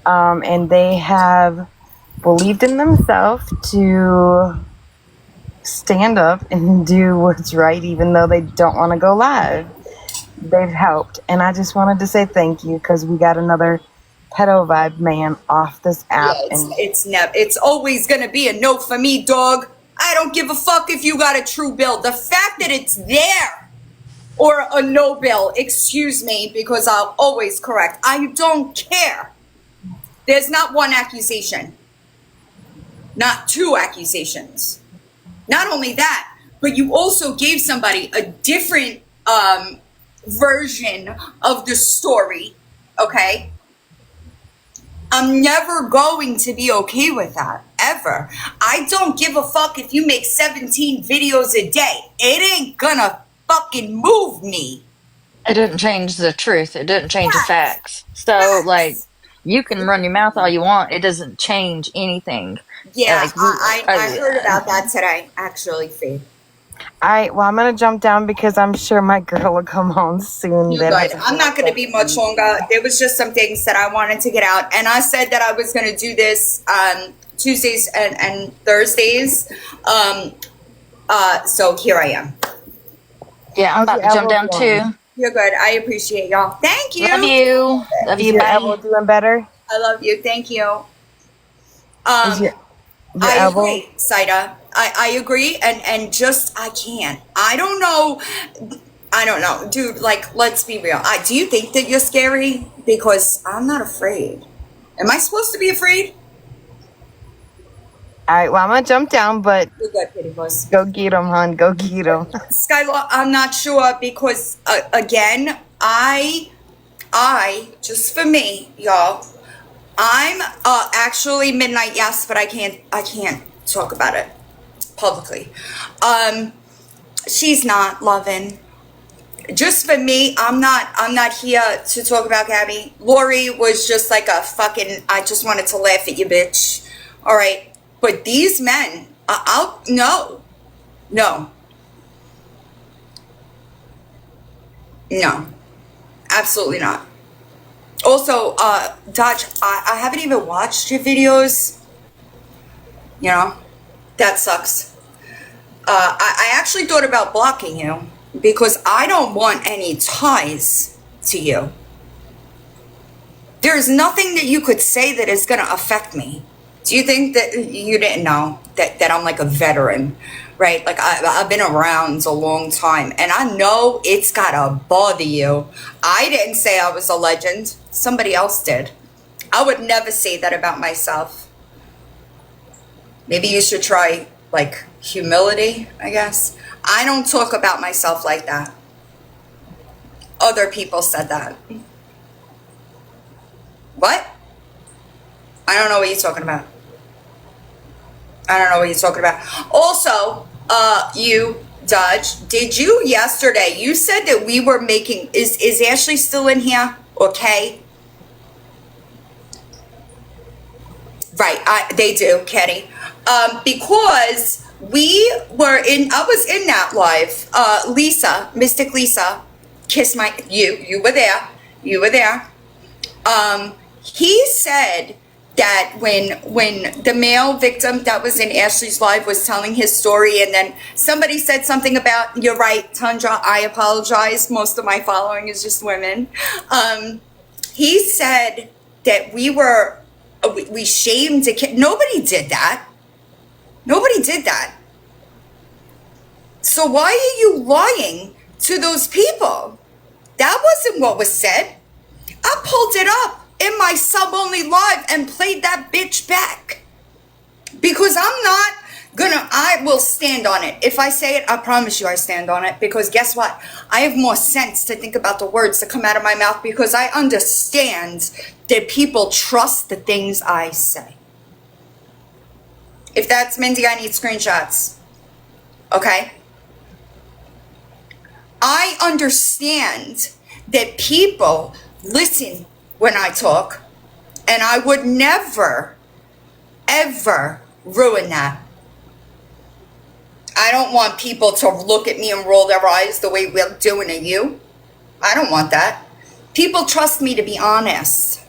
And they have believed in themselves to stand up and do what's right even though they don't want to go live. They've helped, and I just wanted to say thank you because we got another pedo vibe man off this app. Yeah, it's always gonna be a no for me, dog. I don't give a fuck if you got a true bill. The fact that it's there, or a no bill, excuse me, because I'll always correct. I don't care. There's not one accusation, not two accusations. Not only that, but you also gave somebody a different version of the story, okay? I'm never going to be okay with that, ever. I don't give a fuck if you make 17 videos a day. It ain't gonna fucking move me. It didn't change the truth. It didn't change the Facts. facts. So like Facts. you can run your mouth all you want. It doesn't change anything. Yeah, Like I heard about that today, actually, Faith. All right, well, I'm going to jump down because I'm sure my girl will come home soon. You're Then good. I'm not going to be much longer. There was just some things that I wanted to get out. And I said that I was going to do this Tuesdays and Thursdays. So here I am. Yeah, I'm How's about your to jump elbow down too. doing? You're good. I appreciate y'all. Thank you. Love you. Love Is you. your elbow Bye. doing better? I love you. Thank you. Is your I elbow? agree, Saida. I agree, and just I can't. I don't know. I don't know, dude. Like, let's be real. Do you think that you're scary? Because I'm not afraid. Am I supposed to be afraid? All right, well, I'm going to jump down, but You're good, Kitty Puss. go get him, hon. Go get him. Skylar, I'm not sure because again, I just for me, y'all. I'm actually midnight, yes, but I can't talk about it publicly. She's not loving. Just for me, I'm not here to talk about Gabi. Lori was just like a fucking, I just wanted to laugh at you, bitch. All right. But these men, no, absolutely not. Also, Dodge, I haven't even watched your videos. You know, that sucks. I actually thought about blocking you because I don't want any ties to you. There's nothing that you could say that is going to affect me. Do you think that you didn't know that I'm like a veteran, right? Like I've been around a long time and I know it's got to bother you. I didn't say I was a legend. Somebody else did. I would never say that about myself. Maybe you should try like humility, I guess. I don't talk about myself like that. Other people said that. What? I don't know what you're talking about. I don't know what you're talking about. Also, you, Dodge, did you yesterday, you said that we were making, is Ashley still in here? Okay. Right, they do, Kenny. Because I was in that live. Lisa, Mystic Lisa, kissed you were there. You were there. He said that when the male victim that was in Ashley's live was telling his story, and then somebody said something about, you're right, Tundra, I apologize. Most of my following is just women. He said that we shamed a kid. Nobody did that. Nobody did that. So why are you lying to those people? That wasn't what was said. I pulled it up in my sub-only live and played that bitch back. Because I will stand on it. If I say it, I promise you I stand on it. Because guess what? I have more sense to think about the words that come out of my mouth because I understand that people trust the things I say. If that's Mindy, I need screenshots. Okay? I understand that people listen when I talk, and I would never, ever ruin that. I don't want people to look at me and roll their eyes the way we're doing to you. I don't want that. People trust me to be honest.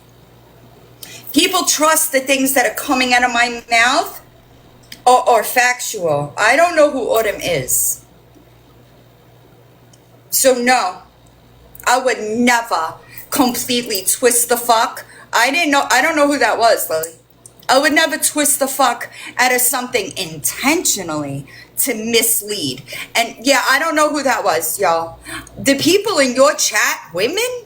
People trust the things that are coming out of my mouth are factual. I don't know who Autumn is. So no, I would never completely twist the fuck. I don't know who that was, Lily. I would never twist the fuck out of something intentionally to mislead. And yeah, I don't know who that was, y'all. The people in your chat, women,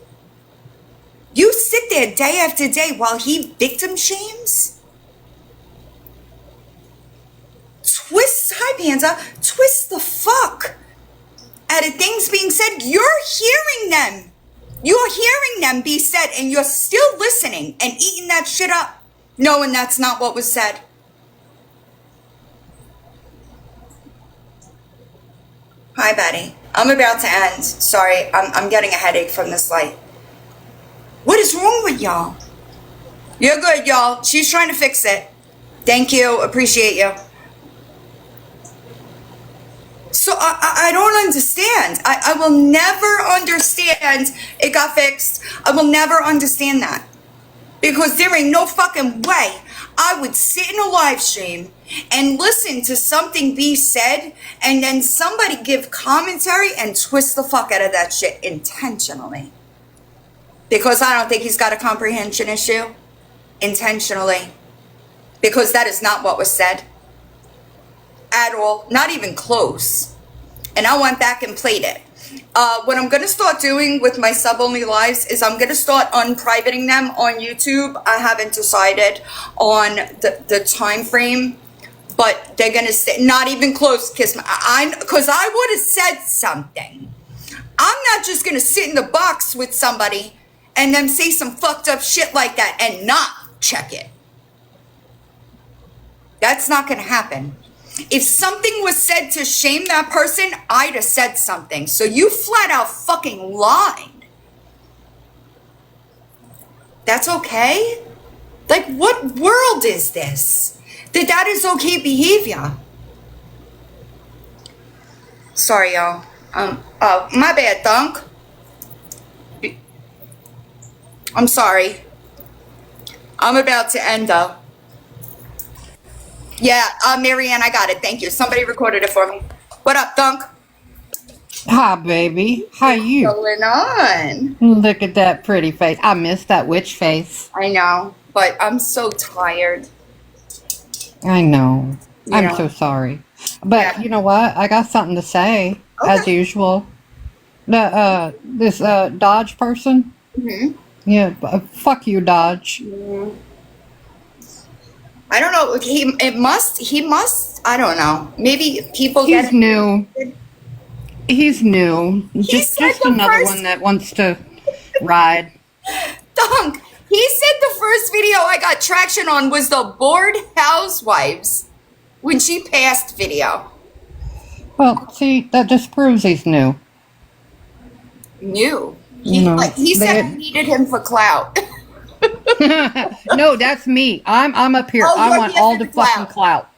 you sit there day after day while he victim shames? Hi Panda, twist the fuck out of things being said. You're hearing them. You're hearing them be said, and you're still listening and eating that shit up, knowing that's not what was said. Hi, Betty. I'm about to end. Sorry, I'm getting a headache from this light. What is wrong with y'all? You're good, y'all. She's trying to fix it. Thank you. Appreciate you. So I don't understand. I will never understand it got fixed. I will never understand that. Because there ain't no fucking way I would sit in a live stream and listen to something be said and then somebody give commentary and twist the fuck out of that shit intentionally. Because I don't think he's got a comprehension issue. Intentionally. Because that is not what was said. At all. Not even close. And I went back and played it. What I'm going to start doing with my sub-only lives is I'm going to start unprivating them on YouTube. I haven't decided on the time frame, but they're going to stay not even close because I would have said something. I'm not just going to sit in the box with somebody and then say some fucked up shit like that and not check it. That's not going to happen. If something was said to shame that person, I'd have said something. So you flat out fucking lied. That's okay? Like, what world is this? That is okay behavior. Sorry, y'all. My bad, Thunk. I'm sorry. I'm about to end up. Yeah, Marianne, I got it. Thank you. Somebody recorded it for me. What up, Thunk? Hi, baby. How you? What's going on? Look at that pretty face. I miss that witch face. I know, but I'm so tired. I know. You I'm know. so sorry. But Yeah. you know what? I got something to say, as Okay. usual. This Dodge person. Mhm. Yeah, fuck you, Dodge. I don't know. He must. I don't know. Maybe people He's get new. He's new. Just said the another first- one that wants to ride. Thunk. He said the first video I got traction on was the Bored Housewives when she passed video. Well, see, that just proves he's new. New. You know, He said I needed him for clout. No, that's me. I'm up here. Oh, I you're want here all for the the fucking clout.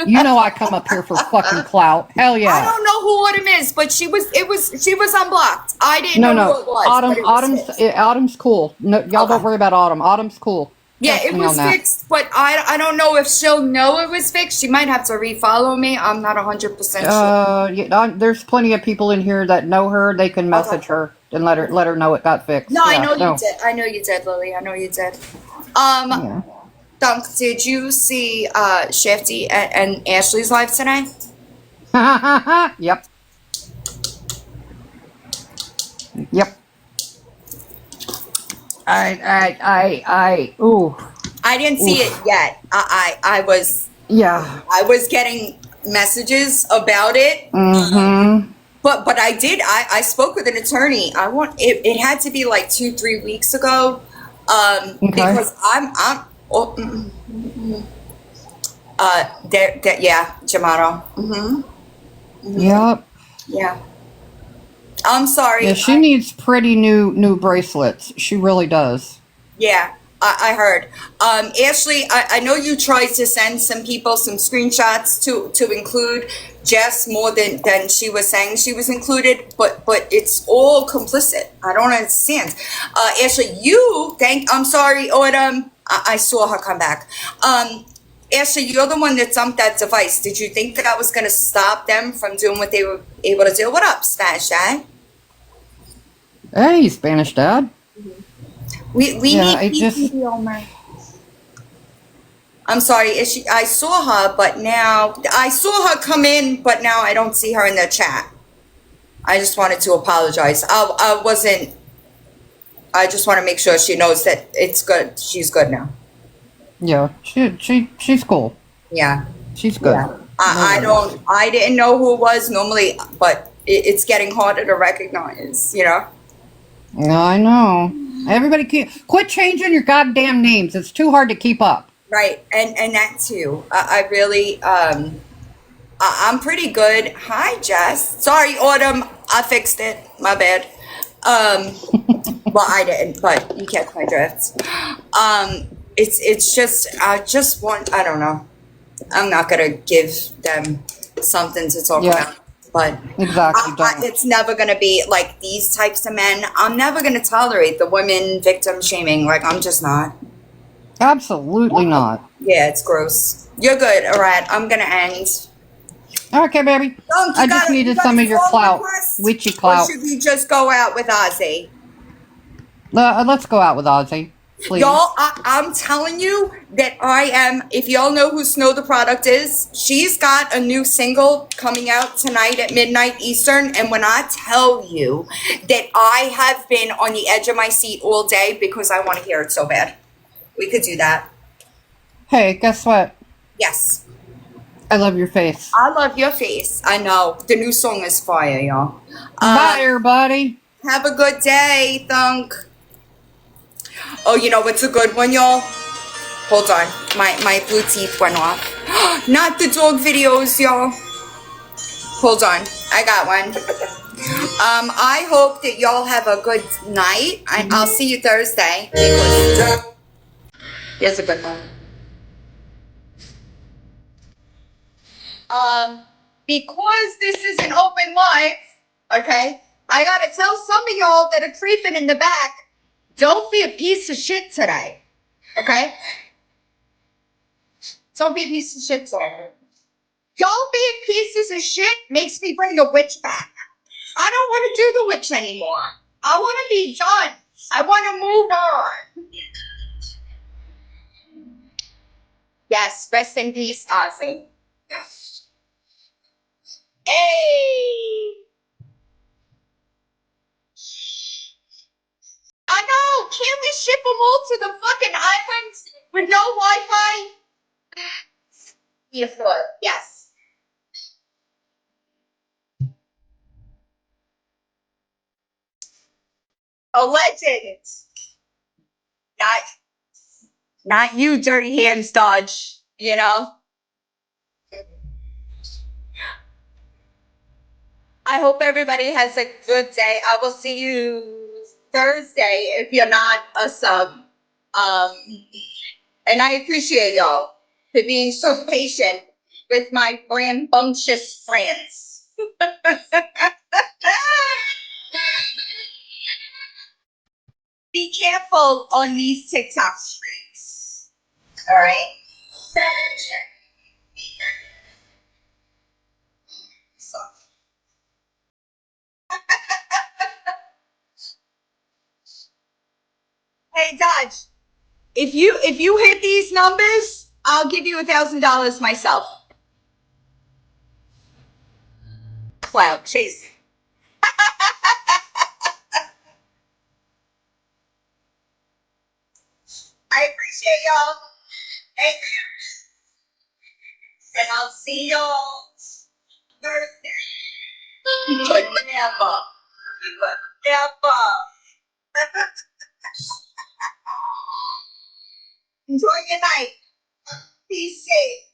You know I come up here for fucking clout. Hell I yeah. don't know who Autumn is, but she was unblocked. I didn't No, know no. who it was. but it was fixed. Autumn's cool. No, y'all don't Okay. worry about Autumn. Autumn's cool. Yeah, Trust it me was on that. fixed, but I don't know if she'll know it was fixed. She might have to refollow me. I'm not 100% sure. There's plenty of people in here that know her. They can message her and let her know it got fixed. No, I Yeah, know no. you did. I know you did, Lily. I know you did. Yeah. Dunk, did you see Shafty and Ashley's live today? Yep. Yep. Ooh. I didn't see it yet. I was Yeah. getting messages about it. Mm-hmm. But I did. I spoke with an attorney. It had to be like 2-3 weeks ago. Because I'm yeah, Jamato. Yep. Yeah. I'm sorry. Yeah, she needs pretty new bracelets. She really does. Yeah, I heard. Ashley, I know you tried to send some people some screenshots to include Jess more than she was saying she was included, but it's all complicit. I don't understand. Ashley, I'm sorry, Autumn. I saw her come back. Ashley, you're the one that dumped that device. Did you think that was going to stop them from doing what they were able to do? What up, Spanish Dad? Hey, Spanish Dad. We Yeah, need I'm sorry. I saw her, but now I saw her come in, but now I don't see her in the chat. I just wanted to apologize. I wasn't. I just want to make sure she knows that it's good. She's good now. Yeah, she's cool. Yeah. She's good. Yeah. I didn't know who it was normally, but it's getting harder to recognize. You know. Yeah, I know. Everybody quit changing your goddamn names. It's too hard to keep up. Right, and that too. I really, I'm pretty good. Hi, Jess. Sorry, Autumn. I fixed it. My bad. Well, I didn't, but you catch my drift. It's just, I just want. I don't know. I'm not gonna give them something to talk about. But Exactly, don't. it's never going to be like these types of men. I'm never going to tolerate the women victim shaming. Like, I'm just not. Absolutely not. Yeah, it's gross. You're good. All right, I'm going to end. Okay, baby. Dunk, I just you needed got some a of your song clout. request? Witchy Or clout. should we just go out with Ozzy? Let's go out with Ozzy, please. Y'all, I'm telling you that I am, if y'all know who Snow the Product is, she's got a new single coming out tonight at midnight Eastern. And when I tell you that I have been on the edge of my seat all day because I want to hear it so bad. We could do that. Hey, guess what? Yes. I love your face. I love your face. I know. The new song is fire, y'all. Bye, everybody. Have a good day, Thunk. Oh, you know what's a good one, y'all? Hold on. My blue teeth went off. Not the dog videos, y'all. Hold on. I got one. I hope that y'all have a good night. I'll see you Thursday. Here's a good one. Because this is an open live, okay, I gotta tell some of y'all that are creeping in the back, don't be a piece of shit today, okay? Don't be a piece of shit today. Don't be pieces of shit makes me bring the witch back. I don't want to do the witch anymore. I want to be done. I want to move on. Yes, rest in peace, Ozzy. Hey! I know! Can't we ship them all to the fucking islands with no Wi-Fi? Yes. A legend. Not, not you, dirty hands, Dodge. You know? I hope everybody has a good day. I will see you Thursday if you're not a sub. Um, and I appreciate y'all for being so patient with my rambunctious friends. Be careful on these TikTok streets. All right. So. Hey, Dodge. If you hit these numbers, I'll give you $1,000 myself. Cloud chase. I appreciate y'all. Thank you. And I'll see y'all Thursday. But never. But never. Enjoy your night. Be safe.